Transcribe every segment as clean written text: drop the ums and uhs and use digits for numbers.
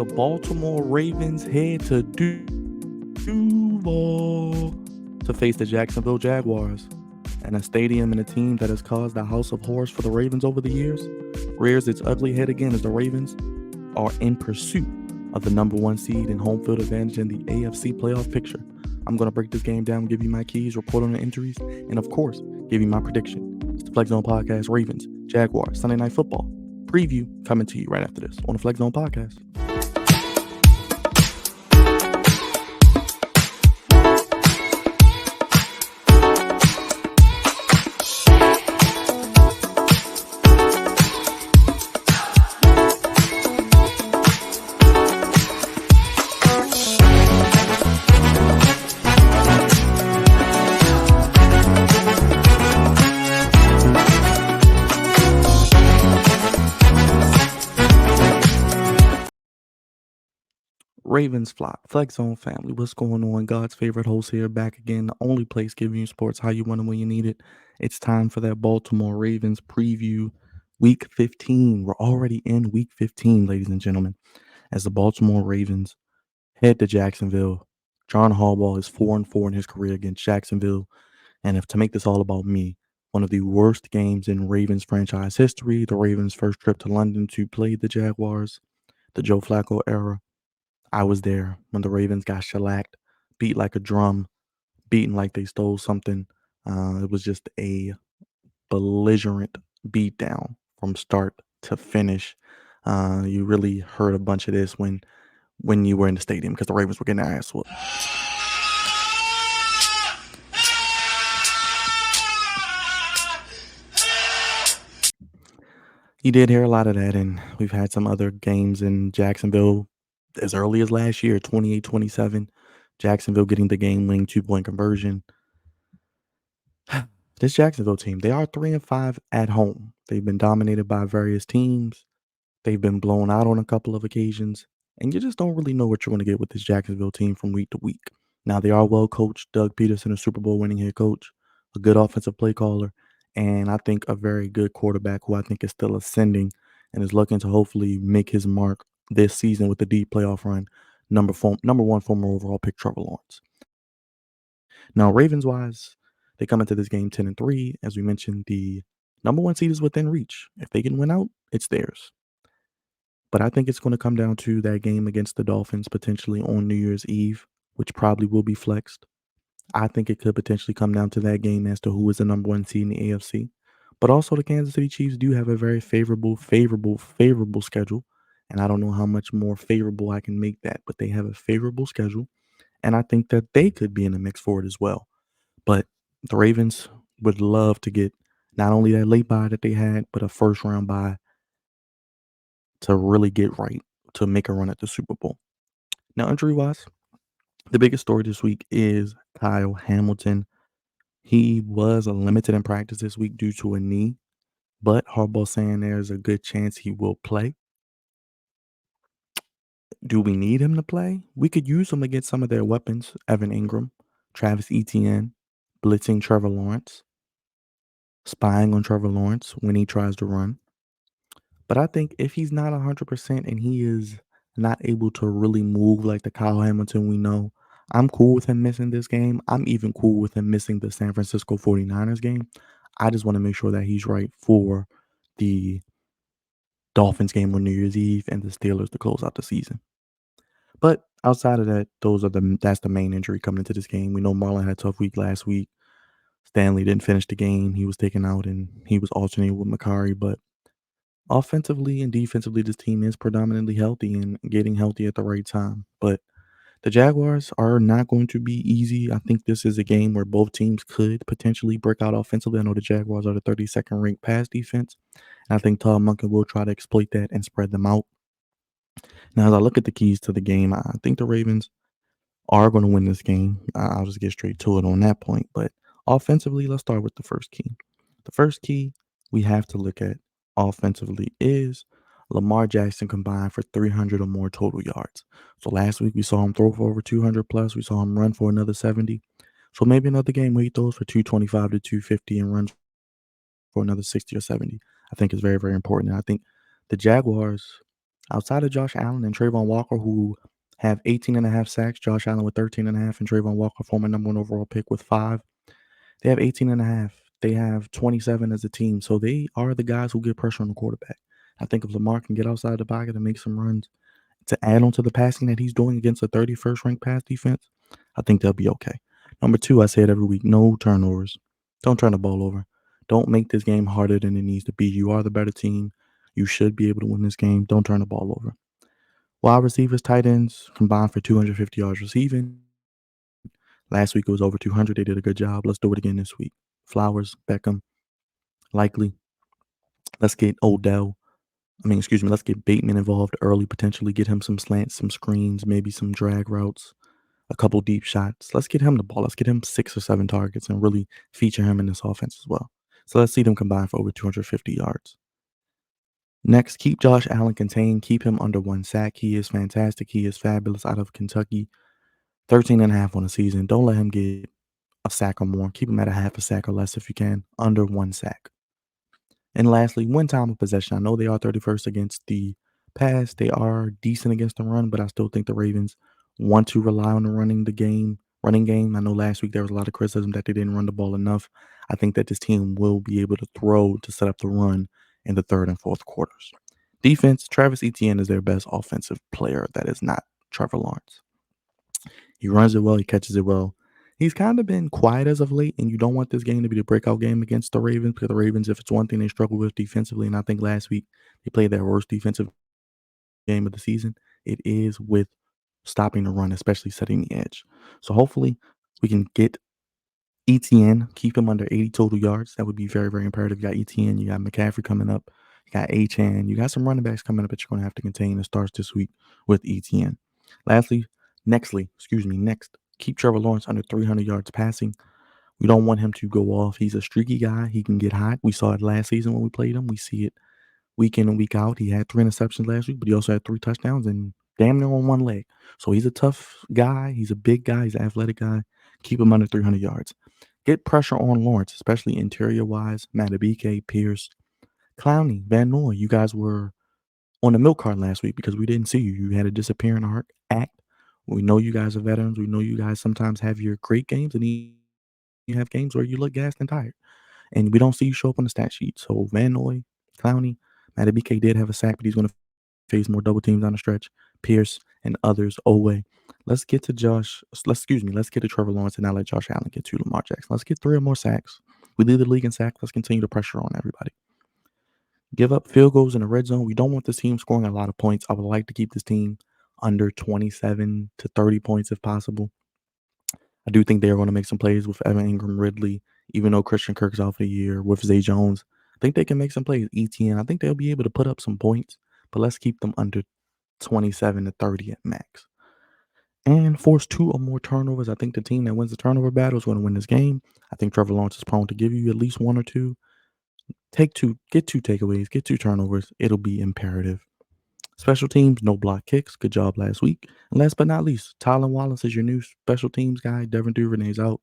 The Baltimore Ravens head to Duval to face the Jacksonville Jaguars. And a stadium and a team that has caused a house of horrors for the Ravens over the years rears its ugly head again as the Ravens are in pursuit of the number one seed and home field advantage in the AFC playoff picture. I'm going to break this game down, give you my keys, report on the injuries, and of course, give you my prediction. It's the Flex Zone Podcast, Ravens, Jaguars, Sunday Night Football preview coming to you right after this on the Flex Zone Podcast. Ravens flop, Flex Zone family, what's going on? God's favorite host here, back again. The only place giving you sports how you want it when you need it. It's time for that Baltimore Ravens preview, Week 15. We're already in Week 15, ladies and gentlemen, as the Baltimore Ravens head to Jacksonville. John Harbaugh is 4-4 in his career against Jacksonville, and if to make this all about me, one of the worst games in Ravens franchise history. The Ravens' first trip to London to play the Jaguars, the Joe Flacco era. I was there when the Ravens got shellacked, beat like a drum, beaten like they stole something. It was just a belligerent beatdown from start to finish. You really heard a bunch of this when you were in the stadium because the Ravens were getting their ass whooped. You did hear a lot of that, and we've had some other games in Jacksonville as early as last year, 28-27. Jacksonville getting the game-winning two-point conversion. This Jacksonville team, they are 3-5 at home. They've been dominated by various teams. They've been blown out on a couple of occasions, and you just don't really know what you're going to get with this Jacksonville team from week to week. Now, they are well coached. Doug Peterson, a Super Bowl winning head coach, a good offensive play caller, and I think a very good quarterback who I think is still ascending and is looking to hopefully make his mark this season with the deep playoff run. Number one former overall pick, Trevor Lawrence. Now, Ravens-wise, they come into this game 10-3. As we mentioned, the number one seed is within reach. If they can win out, it's theirs. But I think it's going to come down to that game against the Dolphins potentially on New Year's Eve, which probably will be flexed. I think it could potentially come down to that game as to who is the number one seed in the AFC. But also the Kansas City Chiefs do have a very favorable schedule. And I don't know how much more favorable I can make that, but they have a favorable schedule. And I think that they could be in the mix for it as well. But the Ravens would love to get not only that late bye that they had, but a first round bye to really get right to make a run at the Super Bowl. Now, injury-wise, the biggest story this week is Kyle Hamilton. He was limited in practice this week due to a knee, but Harbaugh saying there's a good chance he will play. Do we need him to play? We could use him against some of their weapons, Evan Ingram, Travis Etienne, blitzing Trevor Lawrence, spying on Trevor Lawrence when he tries to run. But I think if he's not 100% and he is not able to really move like the Kyle Hamilton we know, I'm cool with him missing this game. I'm even cool with him missing the San Francisco 49ers game. I just want to make sure that he's right for the Dolphins game on New Year's Eve and the Steelers to close out the season. But outside of that, that's the main injury coming into this game. We know Marlon had a tough week last week. Stanley didn't finish the game. He was taken out and he was alternating with Makari. But offensively and defensively, this team is predominantly healthy and getting healthy at the right time. But the Jaguars are not going to be easy. I think this is a game where both teams could potentially break out offensively. I know the Jaguars are the 32nd ranked pass defense. And I think Todd Monken will try to exploit that and spread them out. Now, as I look at the keys to the game, I think the Ravens are going to win this game. I'll just get straight to it on that point. But offensively, let's start with the first key. The first key we have to look at offensively is Lamar Jackson combined for 300 or more total yards. So last week we saw him throw for over 200 plus. We saw him run for another 70. So maybe another game where he throws for 225 to 250 and runs for another 60 or 70. I think is very, very important. And I think the Jaguars, Outside of Josh Allen and Trayvon Walker, who have 18.5 sacks, Josh Allen with 13.5, and Trayvon Walker, former number one overall pick, with 5. They have 18.5. They have 27 as a team. So they are the guys who get pressure on the quarterback. I think if Lamar can get outside the pocket and make some runs to add on to the passing that he's doing against a 31st ranked pass defense, I think they'll be okay. Number two, I say it every week, no turnovers. Don't turn the ball over. Don't make this game harder than it needs to be. You are the better team. You should be able to win this game. Don't turn the ball over. Wide receivers, tight ends combined for 250 yards receiving. Last week it was over 200. They did a good job. Let's do it again this week. Flowers, Beckham, likely. Let's get Odell. Let's get Bateman involved early, potentially get him some slants, some screens, maybe some drag routes, a couple deep shots. Let's get him the ball. Let's get him 6 or 7 targets and really feature him in this offense as well. So let's see them combine for over 250 yards. Next, keep Josh Allen contained. Keep him under 1 sack. He is fantastic. He is fabulous out of Kentucky. 13.5 on the season. Don't let him get a sack or more. Keep him at a half a sack or less if you can. Under 1 sack. And lastly, win time of possession. I know they are 31st against the pass. They are decent against the run, but I still think the Ravens want to rely on the running game. I know last week there was a lot of criticism that they didn't run the ball enough. I think that this team will be able to throw to set up the run in the third and fourth quarters. Defense, Travis Etienne is their best offensive player that is not Trevor Lawrence. He runs it well, he catches it well. He's kind of been quiet as of late, and you don't want this game to be the breakout game against the Ravens, because the Ravens, if it's one thing they struggle with defensively, and I think last week they played their worst defensive game of the season, it is with stopping the run, especially setting the edge. So hopefully we can get ETN, keep him under 80 total yards. That would be very, very imperative. You got ETN, you got McCaffrey coming up, you got Achan, you got some running backs coming up that you're going to have to contain the starts this week with ETN. Next, keep Trevor Lawrence under 300 yards passing. We don't want him to go off. He's a streaky guy. He can get hot. We saw it last season when we played him. We see it week in and week out. He had 3 interceptions last week, but he also had 3 touchdowns and damn near on 1 leg. So he's a tough guy. He's a big guy. He's an athletic guy. Keep him under 300 yards. Get pressure on Lawrence, especially interior-wise. Matabike, Pierce, Clowney, Van Noy. You guys were on the milk cart last week because we didn't see you. You had a disappearing act. We know you guys are veterans. We know you guys sometimes have your great games, and you have games where you look gassed and tired. And we don't see you show up on the stat sheet. So Van Noy, Clowney, Matabike did have a sack, but he's going to face more double teams down the stretch. Pierce and others. Oweh. Let's get to Trevor Lawrence and not let Josh Allen get to Lamar Jackson. Let's get 3 or more sacks. We lead the league in sacks. Let's continue the pressure on everybody. Give up field goals in the red zone. We don't want this team scoring a lot of points. I would like to keep this team under 27 to 30 points if possible. I do think they are going to make some plays with Evan Ingram, Ridley, even though Christian Kirk's out for the year, with Zay Jones. I think they can make some plays. ETN, I think they'll be able to put up some points, but let's keep them under 27 to 30 at max. And force 2 or more turnovers. I think the team that wins the turnover battle is going to win this game. I think Trevor Lawrence is prone to give you at least 1 or 2. Get 2 takeaways, get 2 turnovers. It'll be imperative. Special teams, no block kicks. Good job last week. And last but not least, Tylan Wallace is your new special teams guy. Devin Duvernay's out.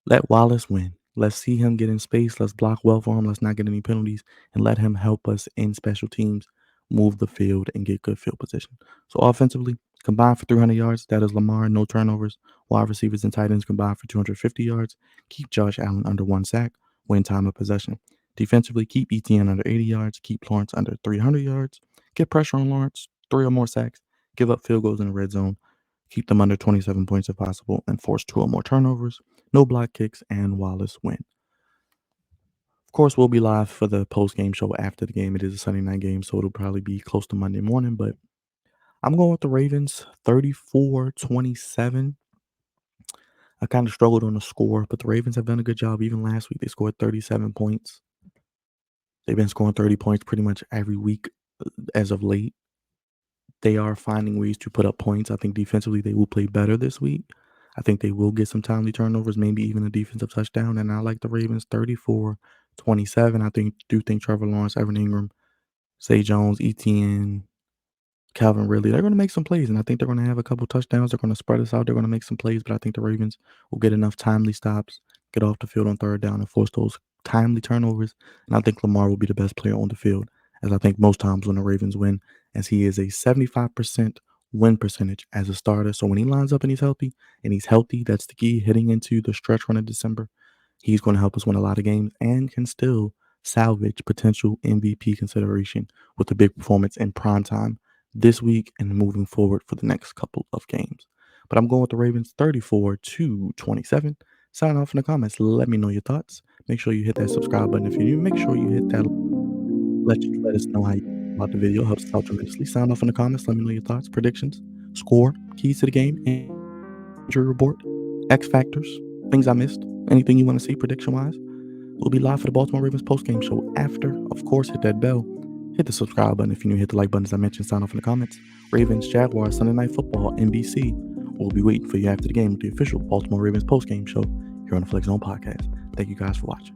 Let Wallace win. Let's see him get in space. Let's block well for him. Let's not get any penalties. And let him help us in special teams, move the field, and get good field position. So offensively, combined for 300 yards. That is Lamar, no turnovers. Wide receivers and tight ends combined for 250 yards. Keep Josh Allen under 1 sack. Win time of possession. Defensively, keep ETN under 80 yards. Keep Lawrence under 300 yards. Get pressure on Lawrence. 3 or more sacks. Give up field goals in the red zone. Keep them under 27 points if possible. And force 2 or more turnovers. No block kicks. And Wallace win. Of course, we'll be live for the post-game show after the game. It is a Sunday night game, so it'll probably be close to Monday morning. But I'm going with the Ravens, 34-27. I kind of struggled on the score, but the Ravens have done a good job. Even last week, they scored 37 points. They've been scoring 30 points pretty much every week as of late. They are finding ways to put up points. I think defensively they will play better this week. I think they will get some timely turnovers, maybe even a defensive touchdown. And I like the Ravens 34-27. I do think Trevor Lawrence, Evan Ingram, Zay Jones, ETN, Calvin Ridley, they're going to make some plays, and I think they're going to have a couple touchdowns. They're going to spread us out. They're going to make some plays, but I think the Ravens will get enough timely stops, get off the field on 3rd down, and force those timely turnovers. And I think Lamar will be the best player on the field as I think most times when the Ravens win, as he is a 75% win percentage as a starter. So when he lines up and he's healthy, that's the key heading into the stretch run of December. He's going to help us win a lot of games and can still salvage potential MVP consideration with a big performance in prime time this week and moving forward for the next couple of games. But I'm going with the Ravens 34-27. Sign off in the comments. Let me know your thoughts. Make sure you hit that subscribe button if you're new. Make sure you hit that. Let us know how you feel about the video. Helps us out tremendously. Sound off in the comments. Let me know your thoughts, predictions, score, keys to the game, injury report, X factors, things I missed, anything you want to see prediction wise. We'll be live for the Baltimore Ravens postgame show after. Of course, hit that bell. Hit the subscribe button if you're new. Hit the like button as I mentioned. Sign off in the comments. Ravens, Jaguars, Sunday Night Football, NBC. We'll be waiting for you after the game with the official Baltimore Ravens postgame show here on the Flex Zone podcast. Thank you guys for watching.